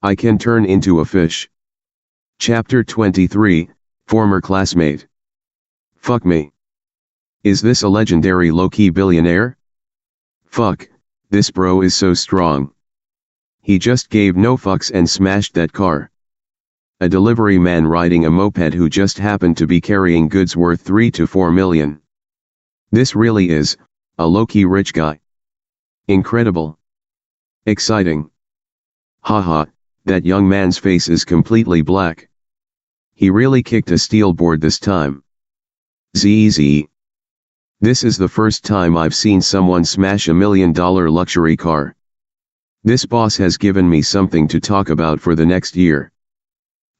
I can turn into a fish. Chapter 23, Former Classmate. Fuck me. Is this a legendary low-key billionaire? Fuck, this bro is so strong. He just gave no fucks and smashed that car. A delivery man riding a moped who just happened to be carrying goods worth 3 to 4 million. This really is a low-key rich guy. Incredible. Exciting. Haha, that young man's face is completely black. He really kicked a steel board this time. ZZ. This is the first time I've seen someone smash $1 million luxury car. This boss has given me something to talk about for the next year.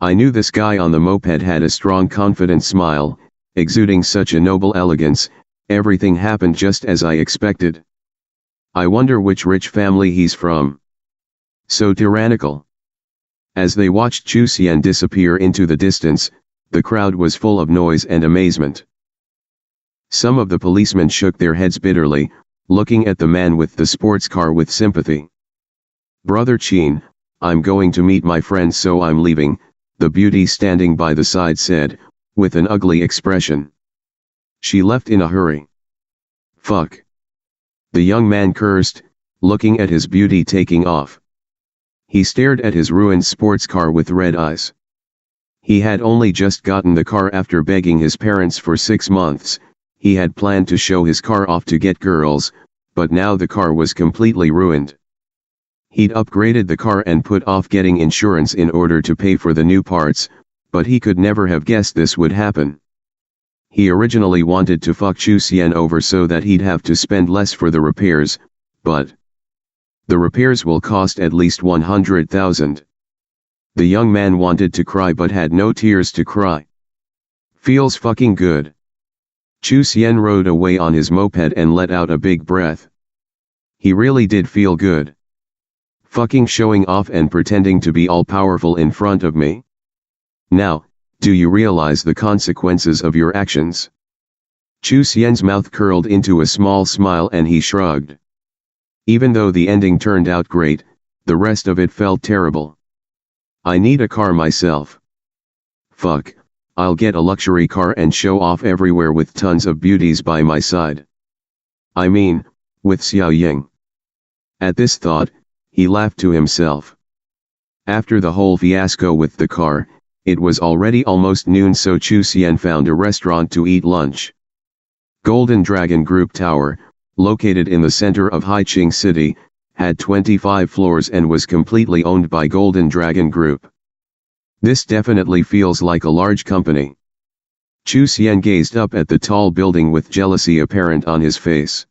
I knew this guy on the moped had a strong confident smile, exuding such a noble elegance. Everything happened just as I expected. I wonder which rich family he's from. So tyrannical. As they watched Chu Xian disappear into the distance, the crowd was full of noise and amazement. Some of the policemen shook their heads bitterly, looking at the man with the sports car with sympathy. Brother Qin, I'm going to meet my friends, so I'm leaving, the beauty standing by the side said, with an ugly expression. She left in a hurry. Fuck. The young man cursed, looking at his beauty taking off. He stared at his ruined sports car with red eyes. He had only just gotten the car after begging his parents for 6 months. He had planned to show his car off to get girls, but now the car was completely ruined. He'd upgraded the car and put off getting insurance in order to pay for the new parts, but he could never have guessed this would happen. He originally wanted to fuck Chu Xian over so that he'd have to spend less for the repairs, but the repairs will cost at least 100,000. The young man wanted to cry but had no tears to cry. Feels fucking good. Chu Xian rode away on his moped and let out a big breath. He really did feel good. Fucking showing off and pretending to be all-powerful in front of me. Now, do you realize the consequences of your actions? Chu Xian's mouth curled into a small smile and he shrugged. Even though the ending turned out great, the rest of it felt terrible. I need a car myself. Fuck, I'll get a luxury car and show off everywhere with tons of beauties by my side. I mean, with Xiao Ying. At this thought, he laughed to himself. After the whole fiasco with the car, it was already almost noon, so Chu Xian found a restaurant to eat lunch. Golden Dragon Group Tower, located in the center of Haiqing City, had 25 floors and was completely owned by Golden Dragon Group. This definitely feels like a large company. Chu Xian gazed up at the tall building with jealousy apparent on his face.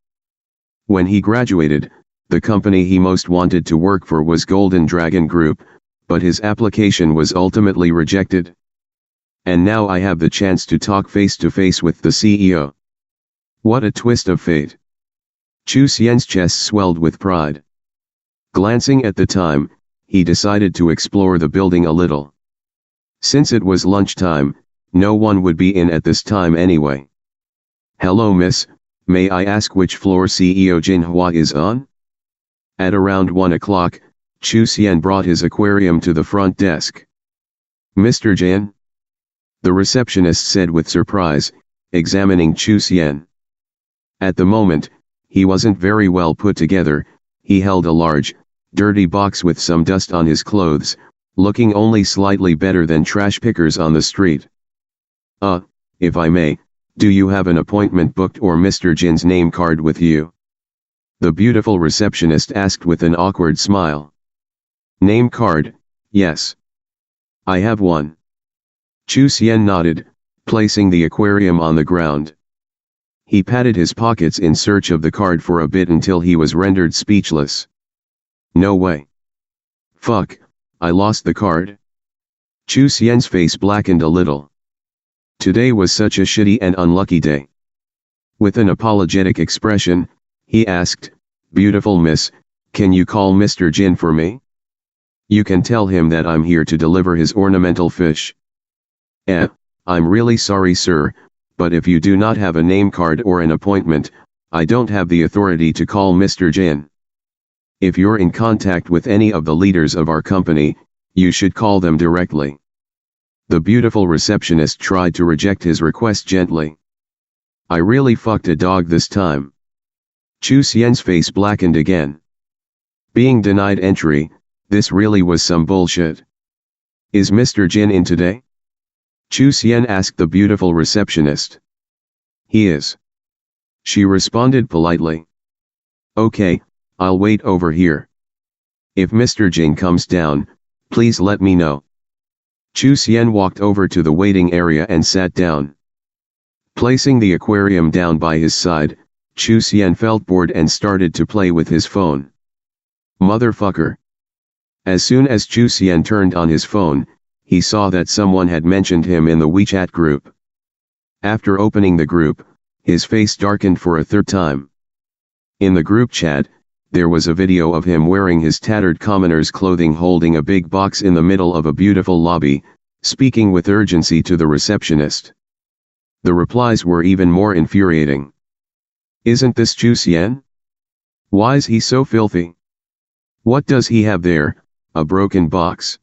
When he graduated, the company he most wanted to work for was Golden Dragon Group, but his application was ultimately rejected. And now I have the chance to talk face to face with the CEO. What a twist of fate. Chu Xian's chest swelled with pride. Glancing at the time, he decided to explore the building a little. Since it was lunchtime, no one would be in at this time anyway. Hello miss, may I ask which floor CEO Jin Hua is on? At around 1 o'clock, Chu Xian brought his aquarium to the front desk. Mr. Jin? The receptionist said with surprise, examining Chu Xian. At the moment, he wasn't very well put together. He held a large, dirty box with some dust on his clothes, looking only slightly better than trash pickers on the street. If I may, do you have an appointment booked or Mr. Jin's name card with you? The beautiful receptionist asked with an awkward smile. Name card, yes. I have one. Chu Xian nodded, placing the aquarium on the ground. He patted his pockets in search of the card for a bit until he was rendered speechless. No way. Fuck, I lost the card. Chu Xian's face blackened a little. Today was such a shitty and unlucky day. With an apologetic expression, he asked, Beautiful miss, can you call Mr. Jin for me? You can tell him that I'm here to deliver his ornamental fish. I'm really sorry sir, but if you do not have a name card or an appointment, I don't have the authority to call Mr. Jin. If you're in contact with any of the leaders of our company, You should call them directly. The beautiful receptionist tried to reject his request gently. I really fucked a dog this time. Chu Xian's face blackened again. Being denied entry, this really was some bullshit. Is Mr. Jin in today? Chu Xian asked the beautiful receptionist. He is. She responded politely. Okay, I'll wait over here. If Mr. Jin comes down, please let me know. Chu Xian walked over to the waiting area and sat down. Placing the aquarium down by his side, Chu Xian felt bored and started to play with his phone. Motherfucker. As soon as Chu Xian turned on his phone, he saw that someone had mentioned him in the WeChat group. After opening the group, his face darkened for a third time. In the group chat, there was a video of him wearing his tattered commoner's clothing holding a big box in the middle of a beautiful lobby, speaking with urgency to the receptionist. The replies were even more infuriating. Isn't this Chu Xian? Why's he so filthy? What does he have there, a broken box?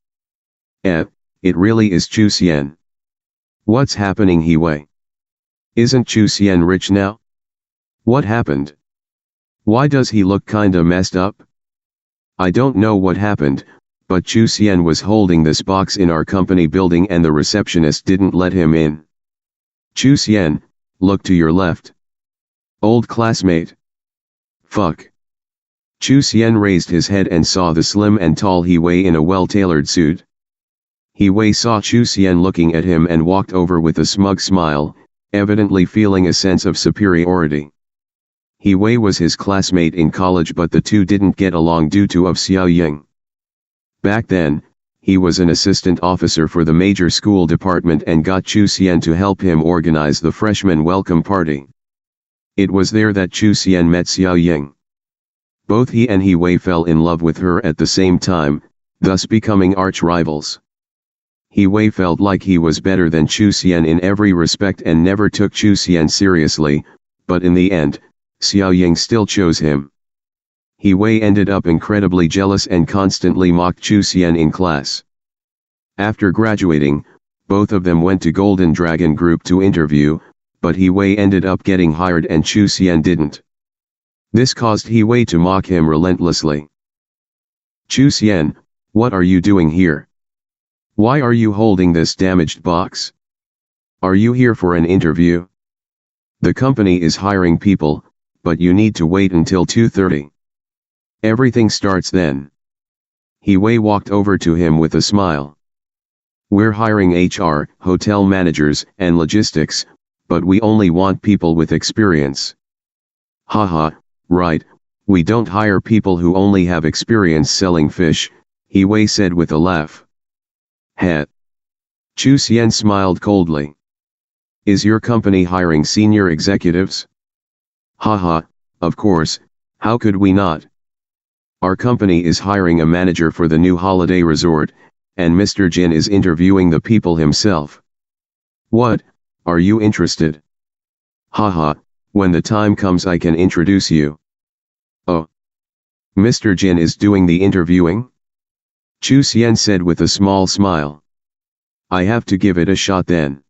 It really is Chu Xian. What's happening He-Wei? Isn't Chu Xian rich now? What happened? Why does he look kinda messed up? I don't know what happened, but Chu Xian was holding this box in our company building and the receptionist didn't let him in. Chu Xian, look to your left. Old classmate. Fuck. Chu Xian raised his head and saw the slim and tall He-Wei in a well-tailored suit. He-Wei saw Chu Xian looking at him and walked over with a smug smile, evidently feeling a sense of superiority. He-Wei was his classmate in college but the two didn't get along due to of Xiao Ying. Back then, he was an assistant officer for the major school department and got Chu Xian to help him organize the freshman welcome party. It was there that Chu Xian met Xiao Ying. Both he and He-Wei fell in love with her at the same time, thus becoming arch-rivals. He-Wei felt like he was better than Chu Xian in every respect and never took Chu Xian seriously, but in the end, Xiao Ying still chose him. He-Wei ended up incredibly jealous and constantly mocked Chu Xian in class. After graduating, both of them went to Golden Dragon Group to interview, but He-Wei ended up getting hired and Chu Xian didn't. This caused He-Wei to mock him relentlessly. Chu Xian, what are you doing here? Why are you holding this damaged box? Are you here for an interview? The company is hiring people, but you need to wait until 2:30. Everything starts then. He-Wei walked over to him with a smile. We're hiring HR, hotel managers, and logistics, but we only want people with experience. Haha, right, we don't hire people who only have experience selling fish, He-Wei said with a laugh. Heh. Chu Xian smiled coldly. Is your company hiring senior executives? Haha, of course, how could we not? Our company is hiring a manager for the new holiday resort, and Mr. Jin is interviewing the people himself. What, are you interested? Haha, when the time comes I can introduce you. Oh. Mr. Jin is doing the interviewing? Chu Xian said with a small smile. I have to give it a shot then.